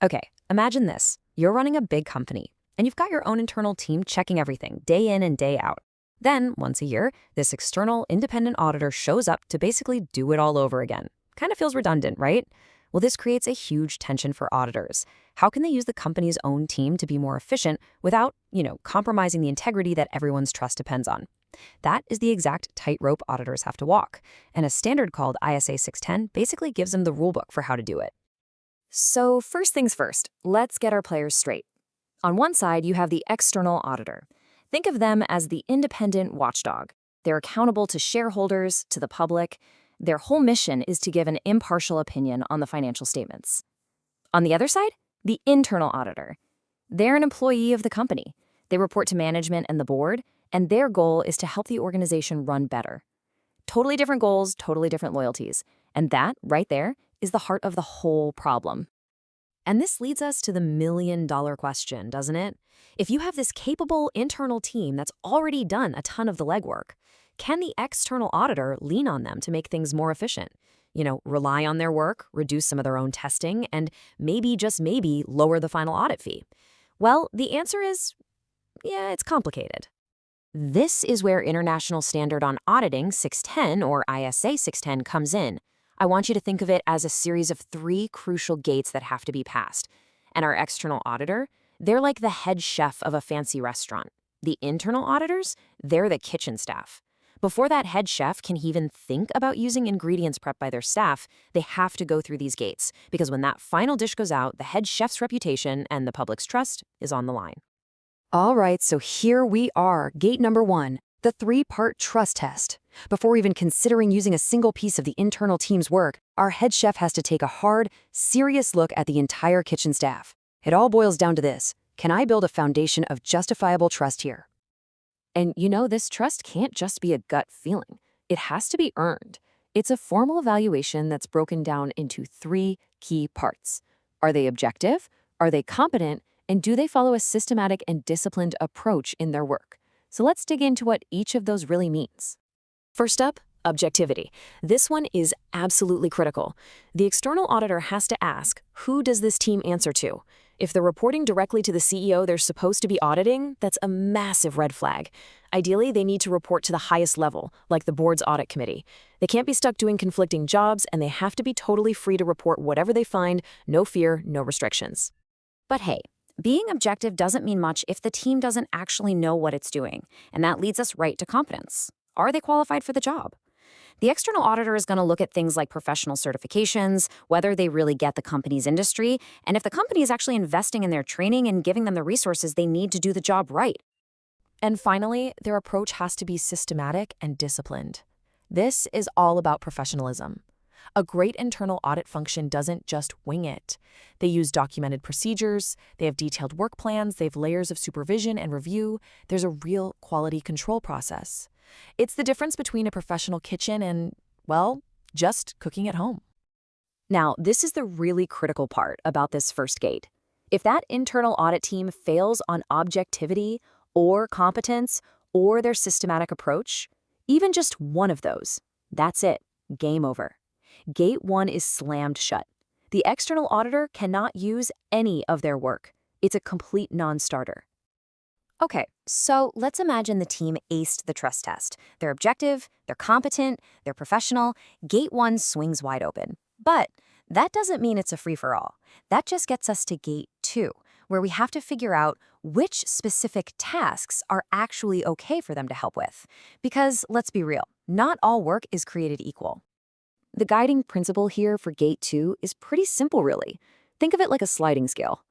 Okay, imagine this. You're running a big company, and you've got your own internal team checking everything day in and day out. Then, once a year, this external independent auditor shows up to basically do it all over again. Kind of feels redundant, right? Well, this creates a huge tension for auditors. How can they use the company's own team to be more efficient without, compromising the integrity that everyone's trust depends on? That is the exact tightrope auditors have to walk. And a standard called ISA 610 basically gives them the rulebook for how to do it. So first things first, let's get our players straight. On one side, you have the external auditor. Think of them as the independent watchdog. They're accountable to shareholders, to the public. Their whole mission is to give an impartial opinion on the financial statements. On the other side, the internal auditor. They're an employee of the company. They report to management and the board, and their goal is to help the organization run better. Totally different goals, totally different loyalties. And that, right there, is the heart of the whole problem. And this leads us to the million-dollar question, doesn't it? If you have this capable internal team that's already done a ton of the legwork, can the external auditor lean on them to make things more efficient? Rely on their work, reduce some of their own testing, and maybe, just maybe, lower the final audit fee? Well, the answer is, yeah, it's complicated. This is where International Standard on Auditing 610, or ISA 610, comes in. I want you to think of it as a series of 3 crucial gates that have to be passed. And our external auditor, they're like the head chef of a fancy restaurant. The internal auditors, they're the kitchen staff. Before that head chef can even think about using ingredients prepped by their staff, they have to go through these gates, because when that final dish goes out, the head chef's reputation and the public's trust is on the line. All right, so here we are, gate number 1, the 3-part trust test. Before even considering using a single piece of the internal team's work, our head chef has to take a hard, serious look at the entire kitchen staff. It all boils down to this: can I build a foundation of justifiable trust here? And this trust can't just be a gut feeling. It has to be earned. It's a formal evaluation that's broken down into 3 key parts. Are they objective? Are they competent? And do they follow a systematic and disciplined approach in their work? So let's dig into what each of those really means. First up, objectivity. This one is absolutely critical. The external auditor has to ask, who does this team answer to? If they're reporting directly to the CEO they're supposed to be auditing, that's a massive red flag. Ideally, they need to report to the highest level, like the board's audit committee. They can't be stuck doing conflicting jobs, and they have to be totally free to report whatever they find, no fear, no restrictions. But hey, being objective doesn't mean much if the team doesn't actually know what it's doing, and that leads us right to competence. Are they qualified for the job? The external auditor is going to look at things like professional certifications, whether they really get the company's industry, and if the company is actually investing in their training and giving them the resources they need to do the job right. And finally, their approach has to be systematic and disciplined. This is all about professionalism. A great internal audit function doesn't just wing it. They use documented procedures, they have detailed work plans, they have layers of supervision and review. There's a real quality control process. It's the difference between a professional kitchen and, well, just cooking at home. Now, this is the really critical part about this first gate. If that internal audit team fails on objectivity or competence or their systematic approach, even just one of those, that's it, game over. Gate 1 is slammed shut. The external auditor cannot use any of their work. It's a complete non-starter. Okay, so let's imagine the team aced the trust test. They're objective, they're competent, they're professional. Gate 1 swings wide open. But that doesn't mean it's a free-for-all. That just gets us to Gate 2, where we have to figure out which specific tasks are actually okay for them to help with. Because, let's be real, not all work is created equal. The guiding principle here for Gate 2 is pretty simple, really. Think of it like a sliding scale.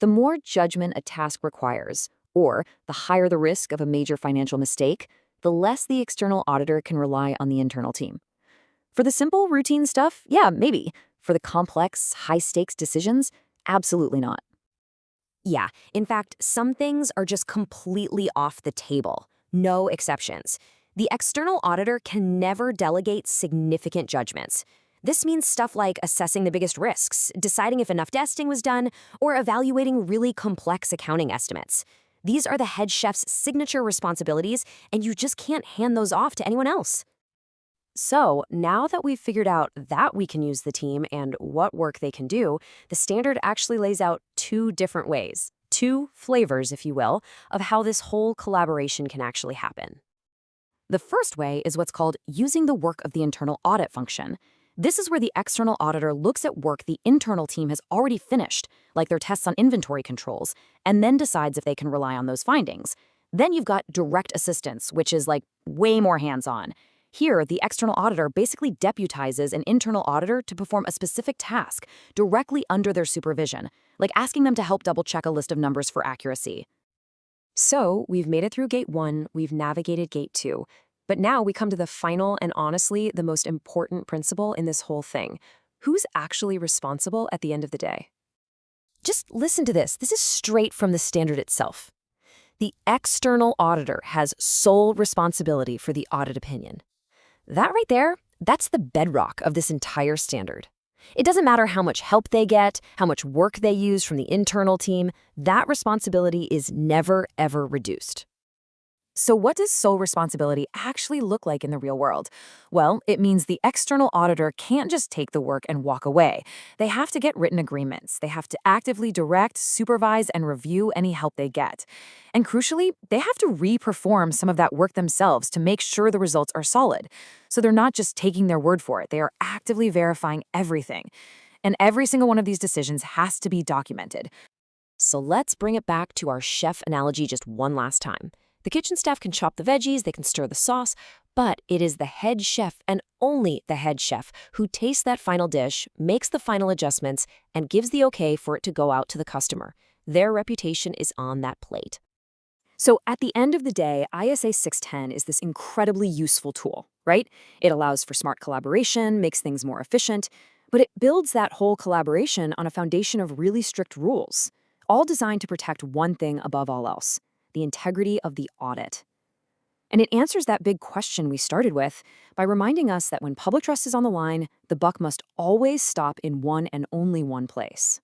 The more judgment a task requires, or the higher the risk of a major financial mistake, the less the external auditor can rely on the internal team. For the simple, routine stuff, yeah, maybe. For the complex, high-stakes decisions, absolutely not. Yeah, in fact, some things are just completely off the table. No exceptions. The external auditor can never delegate significant judgments. This means stuff like assessing the biggest risks, deciding if enough testing was done, or evaluating really complex accounting estimates. These are the head chef's signature responsibilities, and you just can't hand those off to anyone else. So now that we've figured out that we can use the team and what work they can do, the standard actually lays out two different ways, two flavors, if you will, of how this whole collaboration can actually happen. The first way is what's called using the work of the internal audit function. This is where the external auditor looks at work the internal team has already finished, like their tests on inventory controls, and then decides if they can rely on those findings. Then you've got direct assistance, which is like way more hands-on. Here, the external auditor basically deputizes an internal auditor to perform a specific task directly under their supervision, like asking them to help double-check a list of numbers for accuracy. So we've made it through gate 1, we've navigated gate 2. But now we come to the final and honestly the most important principle in this whole thing. Who's actually responsible at the end of the day? Just listen to this. This is straight from the standard itself. The external auditor has sole responsibility for the audit opinion. That right there, that's the bedrock of this entire standard. It doesn't matter how much help they get, how much work they use from the internal team, that responsibility is never, ever reduced. So what does sole responsibility actually look like in the real world? Well, it means the external auditor can't just take the work and walk away. They have to get written agreements. They have to actively direct, supervise, and review any help they get. And crucially, they have to re-perform some of that work themselves to make sure the results are solid. So they're not just taking their word for it. They are actively verifying everything. And every single one of these decisions has to be documented. So let's bring it back to our chef analogy just one last time. The kitchen staff can chop the veggies, they can stir the sauce, but it is the head chef and only the head chef who tastes that final dish, makes the final adjustments, and gives the okay for it to go out to the customer. Their reputation is on that plate. So at the end of the day, ISA 610 is this incredibly useful tool, right? It allows for smart collaboration, makes things more efficient, but it builds that whole collaboration on a foundation of really strict rules, all designed to protect one thing above all else: the integrity of the audit. And it answers that big question we started with by reminding us that when public trust is on the line, the buck must always stop in one and only one place.